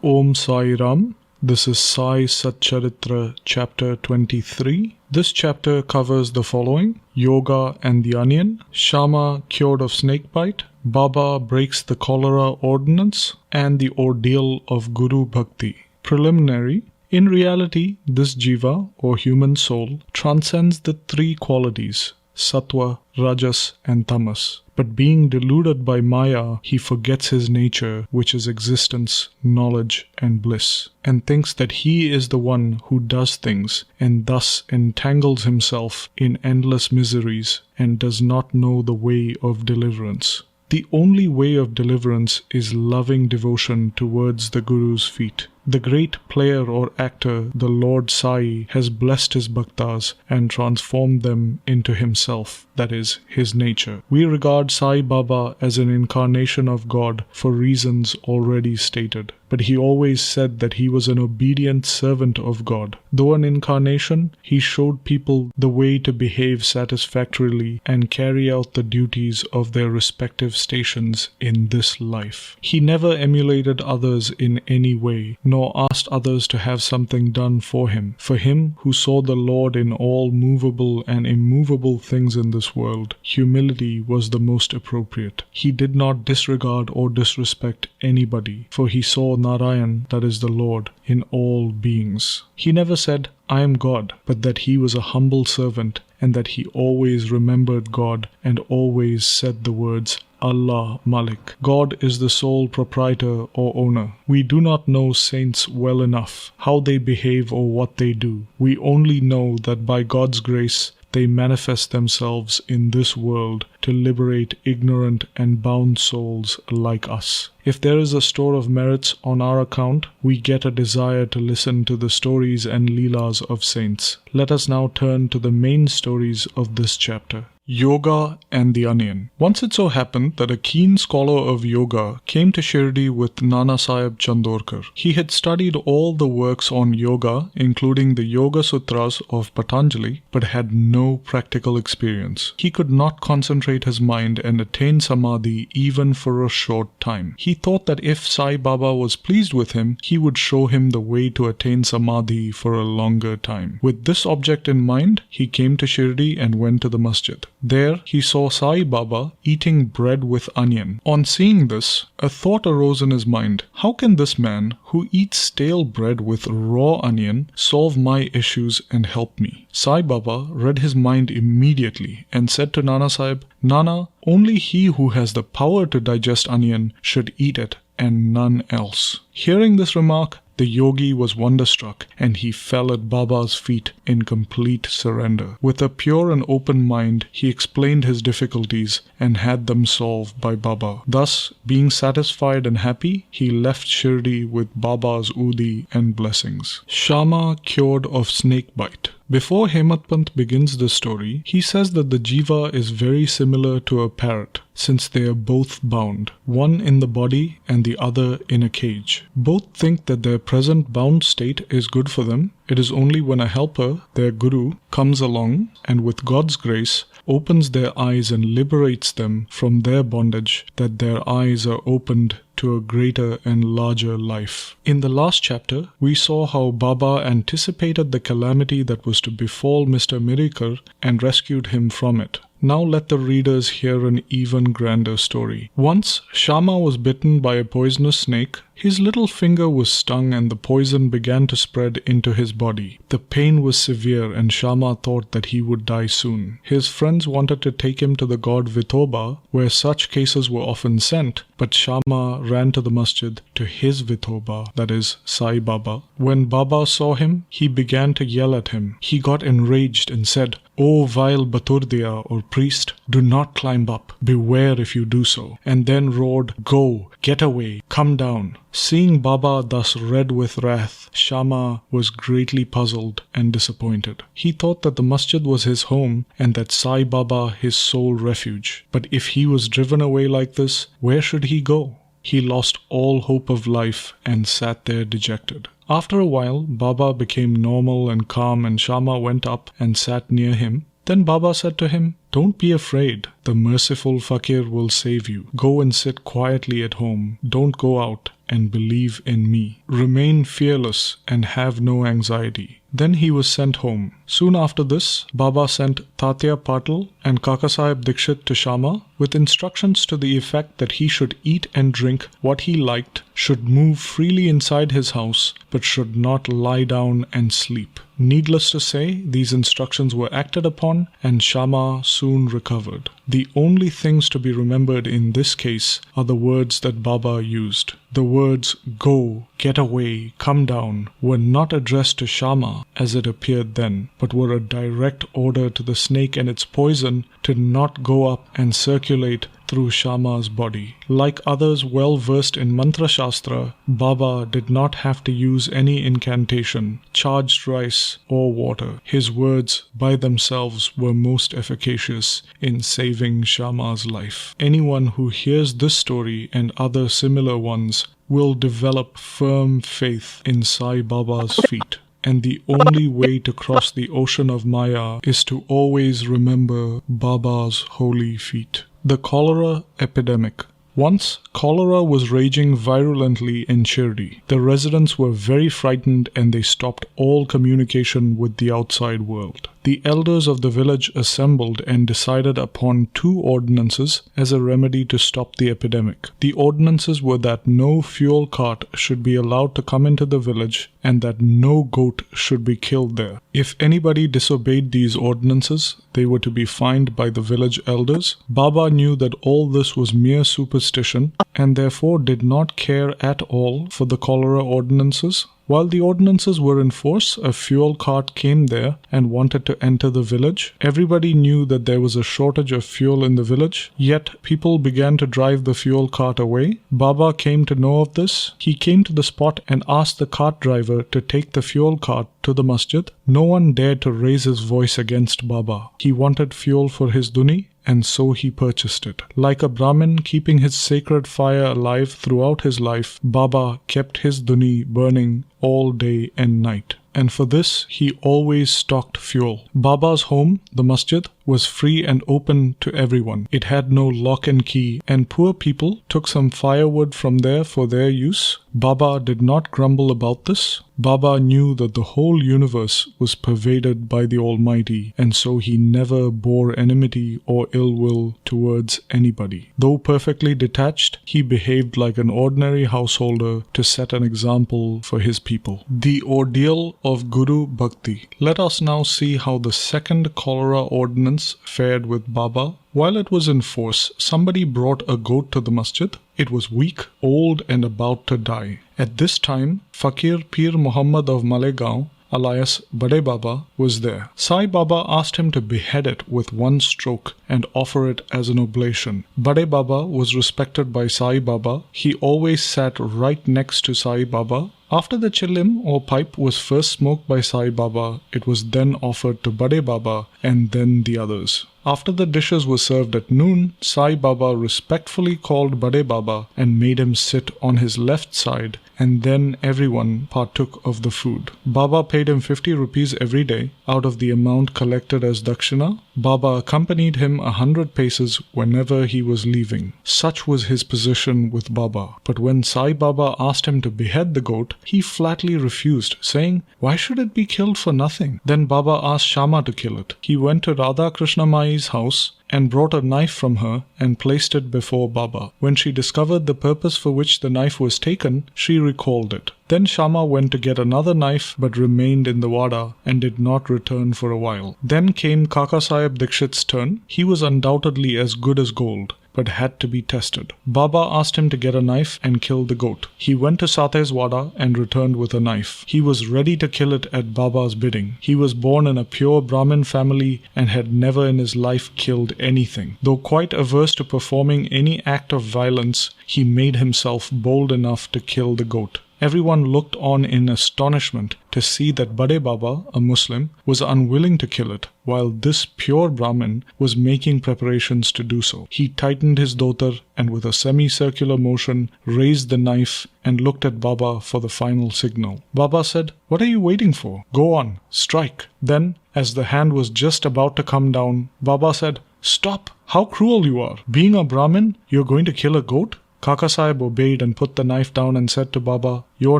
Om Sai Ram. This is Sai Satcharitra chapter 23. This chapter covers the following: Yoga and the onion, Shama cured of snakebite, Baba breaks the cholera ordinance, and the ordeal of Guru Bhakti. Preliminary. In reality, this jiva, or human soul, transcends the three qualities, sattva, rajas, and tamas. But being deluded by Maya, he forgets his nature, which is existence, knowledge, and bliss, and thinks that he is the one who does things, and thus entangles himself in endless miseries, and does not know the way of deliverance. The only way of deliverance is loving devotion towards the Guru's feet. The great player or actor, the Lord Sai, has blessed his bhaktas and transformed them into himself, that is, his nature. We regard Sai Baba as an incarnation of God for reasons already stated. But he always said that he was an obedient servant of God. Though an incarnation, he showed people the way to behave satisfactorily and carry out the duties of their respective stations in this life. He never emulated others in any way, nor asked others to have something done for him. For him who saw the Lord in all movable and immovable things in this world, humility was the most appropriate. He did not disregard or disrespect anybody, for he saw Narayan, that is the Lord, in all beings. He never said, "I am God," but that he was a humble servant, and that he always remembered God and always said the words, Allah Malik. God is the sole proprietor or owner. We do not know saints well enough, how they behave or what they do. We only know that by God's grace, they manifest themselves in this world to liberate ignorant and bound souls like us. If there is a store of merits on our account, we get a desire to listen to the stories and leelas of saints. Let us now turn to the main stories of this chapter. Yoga and the onion. Once it so happened that a keen scholar of yoga came to Shirdi with Annasaheb Chandorkar. He had studied all the works on yoga, including the Yoga Sutras of Patanjali, but had no practical experience. He could not concentrate his mind and attain samadhi even for a short time. He thought that if Sai Baba was pleased with him, he would show him the way to attain samadhi for a longer time. With this object in mind, he came to Shirdi and went to the masjid. There, he saw Sai Baba eating bread with onion. On seeing this, a thought arose in his mind. How can this man, who eats stale bread with raw onion, solve my issues and help me? Sai Baba read his mind immediately and said to Nana Sahib, "Nana, only he who has the power to digest onion should eat it, and none else." Hearing this remark, the yogi was wonderstruck, and he fell at Baba's feet in complete surrender. With a pure and open mind, he explained his difficulties and had them solved by Baba. Thus, being satisfied and happy, he left Shirdi with Baba's udi and blessings. Shama cured of snakebite. Before Hemadpant begins the story, he says that the jiva is very similar to a parrot, since they are both bound, one in the body and the other in a cage. Both think that their present bound state is good for them. It is only when a helper, their guru, comes along and with God's grace opens their eyes and liberates them from their bondage that their eyes are opened to a greater and larger life. In the last chapter, we saw how Baba anticipated the calamity that was to befall Mr. Mirikar and rescued him from it. Now let the readers hear an even grander story. Once, Shama was bitten by a poisonous snake. His little finger was stung and the poison began to spread into his body. The pain was severe and Shama thought that he would die soon. His friends wanted to take him to the god Vithoba, where such cases were often sent, but Shama ran to the masjid to his Vithoba, that is, Sai Baba. When Baba saw him, he began to yell at him. He got enraged and said, "O vile Baturdiya or priest, do not climb up. Beware if you do so." And then roared, "Go, get away, come down." Seeing Baba thus red with wrath, Shama was greatly puzzled and disappointed. He thought that the masjid was his home and that Sai Baba his sole refuge. But if he was driven away like this, where should he go? He lost all hope of life and sat there dejected. After a while, Baba became normal and calm and Shama went up and sat near him. Then Baba said to him, "Don't be afraid. The merciful fakir will save you. Go and sit quietly at home. Don't go out and believe in me. Remain fearless and have no anxiety." Then he was sent home. Soon after this, Baba sent Tatya Patil and Kakasaheb Dikshit to Shama with instructions to the effect that he should eat and drink what he liked, should move freely inside his house, but should not lie down and sleep. Needless to say, these instructions were acted upon and Shama soon recovered. The only things to be remembered in this case are the words that Baba used. The words "go," "get away," "come down" were not addressed to Shama as it appeared then, but were a direct order to the snake and its poison to not go up and circulate through Shama's body. Like others well versed in Mantra Shastra, Baba did not have to use any incantation, charged rice, or water. His words by themselves were most efficacious in saving Shama's life. Anyone who hears this story and other similar ones will develop firm faith in Sai Baba's feet. And the only way to cross the ocean of Maya is to always remember Baba's holy feet. The cholera epidemic. Once, cholera was raging virulently in Shirdi. The residents were very frightened and they stopped all communication with the outside world. The elders of the village assembled and decided upon 2 ordinances as a remedy to stop the epidemic. The ordinances were that no fuel cart should be allowed to come into the village and that no goat should be killed there. If anybody disobeyed these ordinances, they were to be fined by the village elders. Baba knew that all this was mere superstition and therefore did not care at all for the cholera ordinances. While the ordinances were in force, a fuel cart came there and wanted to enter the village. Everybody knew that there was a shortage of fuel in the village, yet people began to drive the fuel cart away. Baba came to know of this. He came to the spot and asked the cart driver to take the fuel cart to the masjid. No one dared to raise his voice against Baba. He wanted fuel for his duni, and so he purchased it. Like a Brahmin keeping his sacred fire alive throughout his life, Baba kept his duni burning all day and night. And for this, he always stocked fuel. Baba's home, the masjid, was free and open to everyone. It had no lock and key, and poor people took some firewood from there for their use. Baba did not grumble about this. Baba knew that the whole universe was pervaded by the Almighty, and so he never bore enmity or ill will towards anybody. Though perfectly detached, he behaved like an ordinary householder to set an example for his people. The ordeal of Guru Bhakti. Let us now see how the second cholera ordinance fared with Baba. While it was in force, somebody brought a goat to the masjid. It was weak, old and about to die. At this time, Fakir Pir Muhammad of Malegaon, alias Bade Baba, was there. Sai Baba asked him to behead it with one stroke and offer it as an oblation. Bade Baba was respected by Sai Baba. He always sat right next to Sai Baba. After the chilim or pipe was first smoked by Sai Baba, it was then offered to Bade Baba and then the others. After the dishes were served at noon, Sai Baba respectfully called Bade Baba and made him sit on his left side, and then everyone partook of the food. Baba paid him 50 rupees every day out of the amount collected as dakshina. Baba accompanied him 100 paces whenever he was leaving. Such was his position with Baba. But when Sai Baba asked him to behead the goat, he flatly refused, saying, "Why should it be killed for nothing?" Then Baba asked Shama to kill it. He went to Radha Krishna Mai's house and brought a knife from her and placed it before Baba. When she discovered the purpose for which the knife was taken, she recalled it. Then Shama went to get another knife but remained in the wada and did not return for a while. Then came Kakasaheb Dikshit's turn. He was undoubtedly as good as gold, but had to be tested. Baba asked him to get a knife and kill the goat. He went to Sate's wada and returned with a knife. He was ready to kill it at Baba's bidding. He was born in a pure Brahmin family and had never in his life killed anything. Though quite averse to performing any act of violence, he made himself bold enough to kill the goat. Everyone looked on in astonishment to see that Bade Baba, a Muslim, was unwilling to kill it, while this pure Brahmin was making preparations to do so. He tightened his dhotar and with a semicircular motion raised the knife and looked at Baba for the final signal. Baba said, "What are you waiting for? Go on, strike." Then, as the hand was just about to come down, Baba said, "Stop! How cruel you are! Being a Brahmin, you're going to kill a goat?" Kakasaheb obeyed and put the knife down and said to Baba, "Your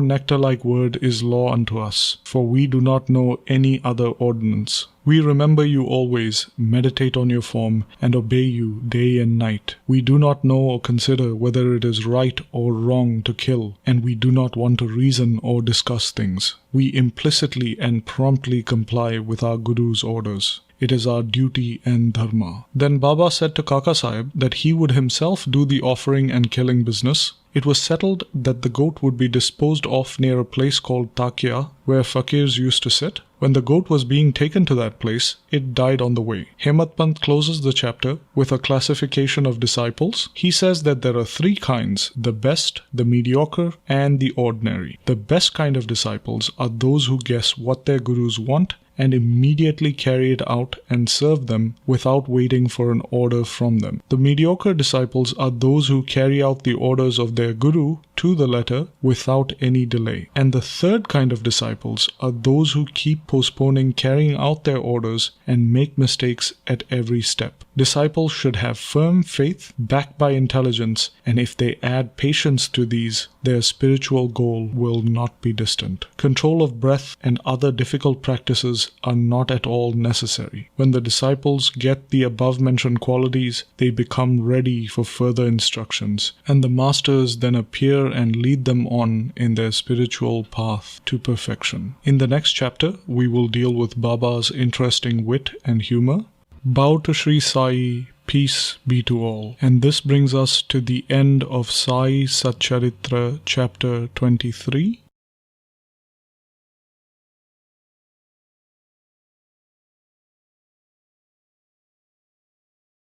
nectar-like word is law unto us, for we do not know any other ordinance. We remember you always, meditate on your form, and obey you day and night. We do not know or consider whether it is right or wrong to kill, and we do not want to reason or discuss things. We implicitly and promptly comply with our Guru's orders. It is our duty and dharma." Then Baba said to Kakasaheb that he would himself do the offering and killing business. It was settled that the goat would be disposed of near a place called Takya, where fakirs used to sit. When the goat was being taken to that place, it died on the way. Hemadpant closes the chapter with a classification of disciples. He says that there are three kinds: the best, the mediocre, and the ordinary. The best kind of disciples are those who guess what their gurus want and immediately carry it out and serve them without waiting for an order from them. The mediocre disciples are those who carry out the orders of their guru to the letter without any delay. And the third kind of disciples are those who keep postponing carrying out their orders and make mistakes at every step. Disciples should have firm faith backed by intelligence, and if they add patience to these, their spiritual goal will not be distant. Control of breath and other difficult practices are not at all necessary. When the disciples get the above-mentioned qualities, they become ready for further instructions, and the masters then appear and lead them on in their spiritual path to perfection. In the next chapter, we will deal with Baba's interesting wit and humor. Bow to Shri Sai, peace be to all. And this brings us to the end of Sai Satcharitra chapter 23.